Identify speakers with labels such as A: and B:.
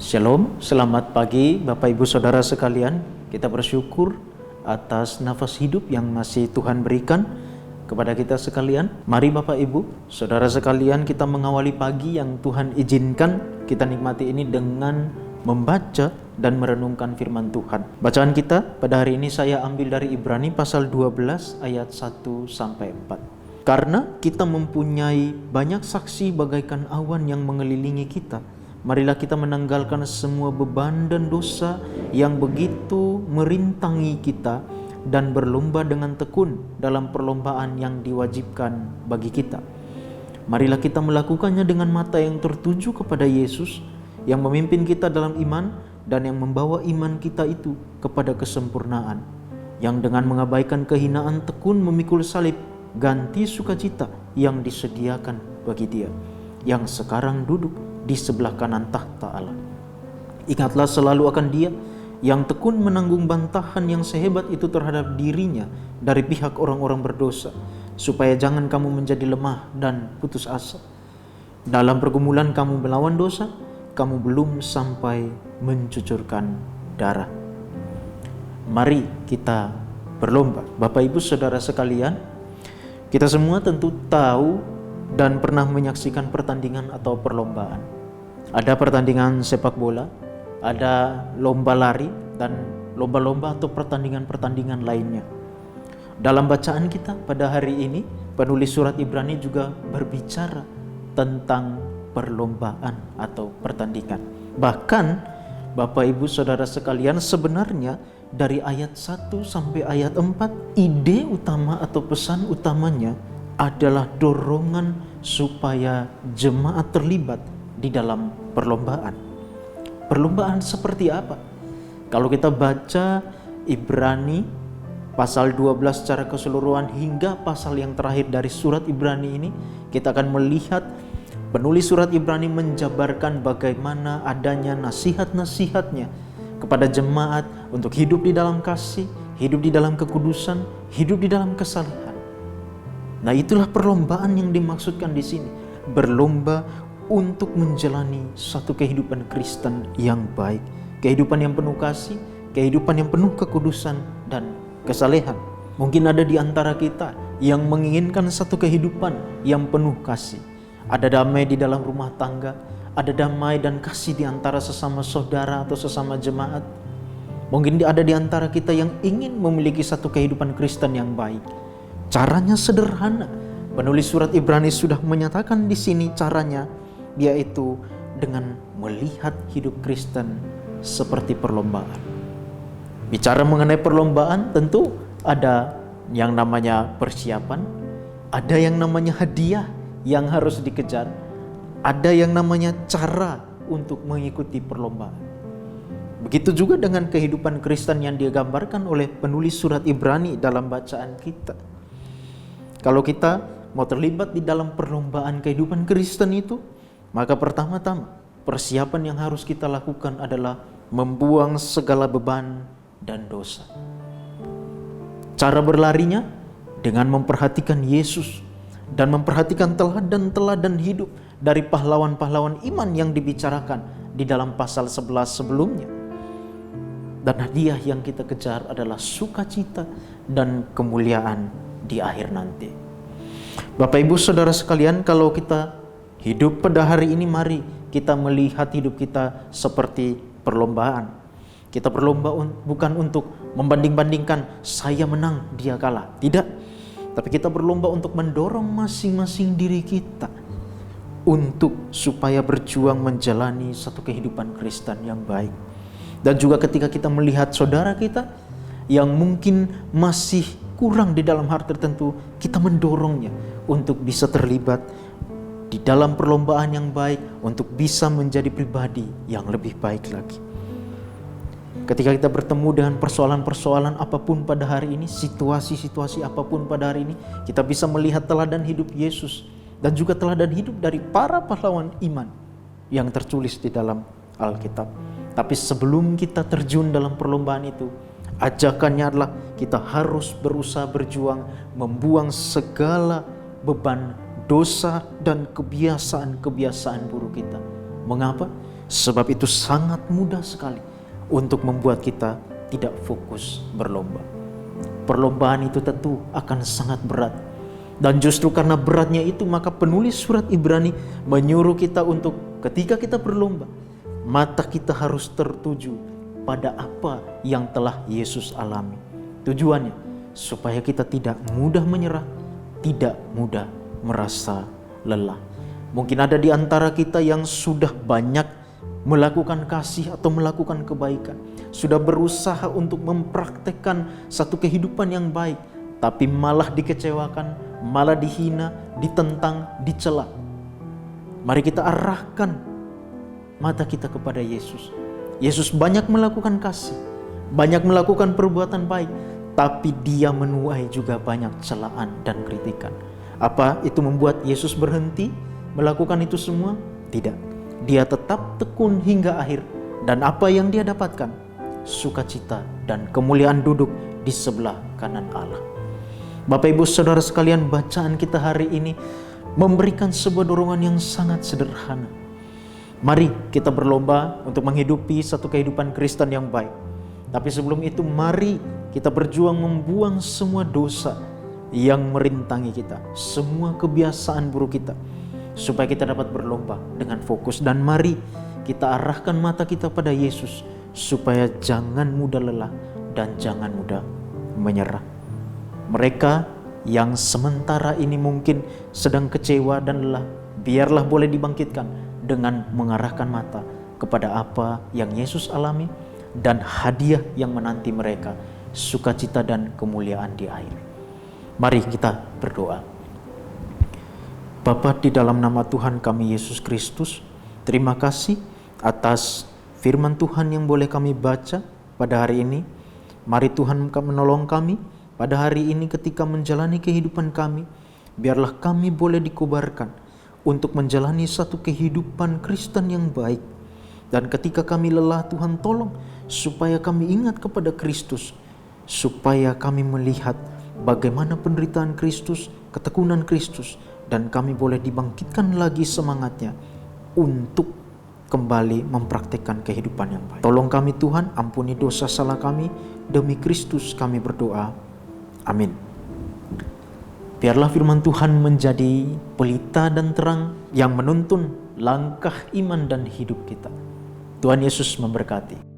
A: Shalom, selamat pagi Bapak Ibu Saudara sekalian. Kita bersyukur atas nafas hidup yang masih Tuhan berikan kepada kita sekalian. Mari Bapak Ibu Saudara sekalian, kita mengawali pagi yang Tuhan izinkan kita nikmati ini dengan membaca dan merenungkan firman Tuhan. Bacaan kita pada hari ini saya ambil dari Ibrani pasal 12 ayat 1-4. Karena kita mempunyai banyak saksi bagaikan awan yang mengelilingi kita, marilah kita menanggalkan semua beban dan dosa yang begitu merintangi kita dan berlomba dengan tekun dalam perlombaan yang diwajibkan bagi kita. Marilah kita melakukannya dengan mata yang tertuju kepada Yesus yang memimpin kita dalam iman dan yang membawa iman kita itu kepada kesempurnaan, yang dengan mengabaikan kehinaan tekun memikul salib ganti sukacita yang disediakan bagi Dia yang sekarang duduk di sebelah kanan tahta Allah. Ingatlah selalu akan Dia yang tekun menanggung bantahan yang sehebat itu terhadap dirinya dari pihak orang-orang berdosa, supaya jangan kamu menjadi lemah dan putus asa. Dalam pergumulan kamu melawan dosa, kamu belum sampai mencucurkan darah. Mari kita berlomba. Bapak Ibu Saudara sekalian, kita semua tentu tahu dan pernah menyaksikan pertandingan atau perlombaan. Ada pertandingan sepak bola, ada lomba lari, dan lomba-lomba atau pertandingan-pertandingan lainnya. Dalam bacaan kita pada hari ini, penulis surat Ibrani juga berbicara tentang perlombaan atau pertandingan. Bahkan Bapak Ibu Saudara sekalian, sebenarnya dari ayat 1 sampai ayat 4, ide utama atau pesan utamanya adalah dorongan supaya jemaat terlibat di dalam perlombaan. Perlombaan seperti apa? Kalau kita baca Ibrani pasal 12 secara keseluruhan hingga pasal yang terakhir dari surat Ibrani ini, kita akan melihat penulis surat Ibrani menjabarkan bagaimana adanya nasihat-nasihatnya kepada jemaat untuk hidup di dalam kasih, hidup di dalam kekudusan, hidup di dalam kesalehan. Nah, itulah perlombaan yang dimaksudkan di sini. Berlomba untuk menjalani satu kehidupan Kristen yang baik, kehidupan yang penuh kasih, kehidupan yang penuh kekudusan dan kesalehan. Mungkin ada di antara kita yang menginginkan satu kehidupan yang penuh kasih. Ada damai di dalam rumah tangga, ada damai dan kasih di antara sesama saudara atau sesama jemaat. Mungkin ada di antara kita yang ingin memiliki satu kehidupan Kristen yang baik. Caranya sederhana. Penulis surat Ibrani sudah menyatakan di sini caranya, yaitu dengan melihat hidup Kristen seperti perlombaan. Bicara mengenai perlombaan, tentu ada yang namanya persiapan, ada yang namanya hadiah yang harus dikejar, ada yang namanya cara untuk mengikuti perlombaan. Begitu juga dengan kehidupan Kristen yang digambarkan oleh penulis surat Ibrani dalam bacaan kita. Kalau kita mau terlibat di dalam perlombaan kehidupan Kristen itu, maka pertama-tama persiapan yang harus kita lakukan adalah membuang segala beban dan dosa. Cara berlarinya dengan memperhatikan Yesus dan memperhatikan teladan-teladan hidup dari pahlawan-pahlawan iman yang dibicarakan di dalam pasal 11 sebelumnya. Dan hadiah yang kita kejar adalah sukacita dan kemuliaan di akhir nanti. Bapak Ibu Saudara sekalian, kalau kita hidup pada hari ini, mari kita melihat hidup kita seperti perlombaan. Kita berlomba bukan untuk membanding-bandingkan saya menang, dia kalah. Tidak. Tapi kita berlomba untuk mendorong masing-masing diri kita untuk supaya berjuang menjalani satu kehidupan Kristen yang baik. Dan juga ketika kita melihat saudara kita yang mungkin masih kurang di dalam hal tertentu, kita mendorongnya untuk bisa terlibat di dalam perlombaan yang baik, untuk bisa menjadi pribadi yang lebih baik lagi. Ketika kita bertemu dengan persoalan-persoalan apapun pada hari ini, situasi-situasi apapun pada hari ini, kita bisa melihat teladan hidup Yesus dan juga teladan hidup dari para pahlawan iman yang tertulis di dalam Alkitab. Tapi sebelum kita terjun dalam perlombaan itu, ajakannya adalah kita harus berusaha berjuang membuang segala beban dosa dan kebiasaan-kebiasaan buruk kita. Mengapa? Sebab itu sangat mudah sekali untuk membuat kita tidak fokus berlomba. Perlombaan itu tentu akan sangat berat. Dan justru karena beratnya itu, maka penulis surat Ibrani menyuruh kita untuk ketika kita berlomba, mata kita harus tertuju pada apa yang telah Yesus alami. Tujuannya supaya kita tidak mudah menyerah, tidak mudah merasa lelah. Mungkin ada di antara kita yang sudah banyak melakukan kasih atau melakukan kebaikan, sudah berusaha untuk mempraktekkan satu kehidupan yang baik, tapi malah dikecewakan, malah dihina, ditentang, dicela. Mari kita arahkan mata kita kepada Yesus. Yesus banyak melakukan kasih, banyak melakukan perbuatan baik, tapi dia menuai juga banyak celaan dan kritikan. Apa itu membuat Yesus berhenti melakukan itu semua? Tidak. Dia tetap tekun hingga akhir. Dan apa yang dia dapatkan? Sukacita dan kemuliaan duduk di sebelah kanan Allah. Bapak Ibu Saudara sekalian, bacaan kita hari ini memberikan sebuah dorongan yang sangat sederhana. Mari kita berlomba untuk menghidupi satu kehidupan Kristen yang baik. Tapi sebelum itu, mari kita berjuang membuang semua dosa yang merintangi kita, semua kebiasaan buruk kita, supaya kita dapat berlomba dengan fokus. Dan mari kita arahkan mata kita pada Yesus, supaya jangan mudah lelah dan jangan mudah menyerah. Mereka yang sementara ini mungkin sedang kecewa dan lelah, biarlah boleh dibangkitkan dengan mengarahkan mata kepada apa yang Yesus alami dan hadiah yang menanti mereka, sukacita dan kemuliaan di akhir. Mari kita berdoa. Bapa, di dalam nama Tuhan kami Yesus Kristus, terima kasih atas firman Tuhan yang boleh kami baca pada hari ini. Mari Tuhan menolong kami pada hari ini ketika menjalani kehidupan kami. Biarlah kami boleh dikobarkan untuk menjalani satu kehidupan Kristen yang baik. Dan ketika kami lelah, Tuhan tolong supaya kami ingat kepada Kristus, supaya kami melihat bagaimana penderitaan Kristus, ketekunan Kristus, dan kami boleh dibangkitkan lagi semangatnya untuk kembali mempraktikkan kehidupan yang baik. Tolong kami Tuhan, ampuni dosa salah kami, demi Kristus kami berdoa. Amin. Biarlah firman Tuhan menjadi pelita dan terang yang menuntun langkah iman dan hidup kita. Tuhan Yesus memberkati.